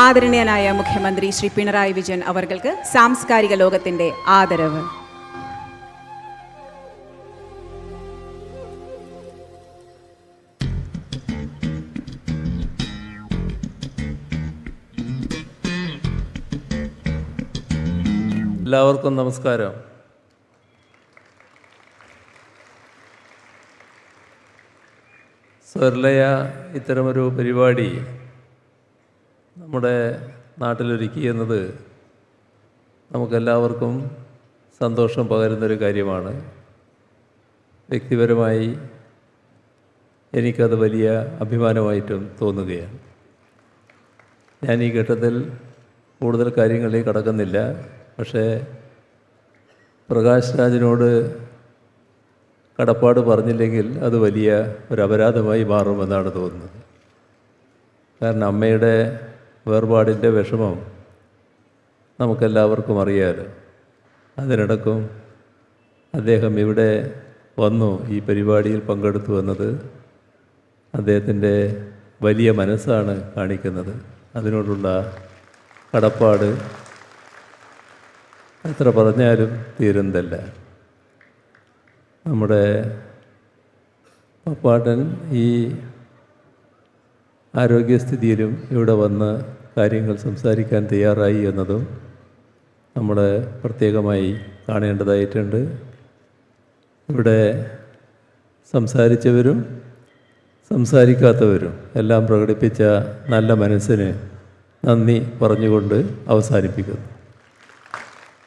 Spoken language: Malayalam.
ആദരണീയനായ മുഖ്യമന്ത്രി ശ്രീ പിണറായി വിജയൻ അവർക്ക് സാംസ്കാരിക ലോകത്തിന്റെ ആദരവ്. എല്ലാവർക്കും നമസ്കാരം. സ്വർലയ ഇത്തരമൊരു പരിപാടി നമ്മുടെ നാട്ടിലൊരുക്കി എന്നത് നമുക്കെല്ലാവർക്കും സന്തോഷം പകരുന്നൊരു കാര്യമാണ്. വ്യക്തിപരമായി എനിക്കത് വലിയ അഭിമാനമായിട്ടും തോന്നുകയാണ്. ഞാൻ ഈ ഘട്ടത്തിൽ കൂടുതൽ കാര്യങ്ങളിലേക്ക് കടക്കുന്നില്ല. പക്ഷേ പ്രകാശ് രാജിനോട് കടപ്പാട് പറഞ്ഞില്ലെങ്കിൽ അത് വലിയ ഒരു അപരാധമായി മാറുമെന്നാണ് തോന്നുന്നത്. കാരണം അമ്മയുടെ വേർപാടിൻ്റെ വിഷമം നമുക്കെല്ലാവർക്കും അറിയാമല്ലോ. അതിനിടക്കും അദ്ദേഹം ഇവിടെ വന്നു ഈ പരിപാടിയിൽ പങ്കെടുത്തു എന്നത് അദ്ദേഹത്തിൻ്റെ വലിയ മനസ്സാണ് കാണിക്കുന്നത്. അതിനോടുള്ള കടപ്പാട് എത്ര പറഞ്ഞാലും തീരുന്നതല്ല. നമ്മുടെ പപ്പാട്ടൻ ഈ ആരോഗ്യസ്ഥിതിയിലും ഇവിടെ വന്ന് കാര്യങ്ങൾ സംസാരിക്കാൻ തയ്യാറായി എന്നതും നമ്മൾ പ്രത്യേകമായി കാണേണ്ടതായിട്ടുണ്ട്. ഇവിടെ സംസാരിച്ചവരും സംസാരിക്കാത്തവരും എല്ലാം പ്രകടിപ്പിച്ച നല്ല മനസ്സിന് നന്ദി പറഞ്ഞുകൊണ്ട് അവസാനിപ്പിക്കുന്നു.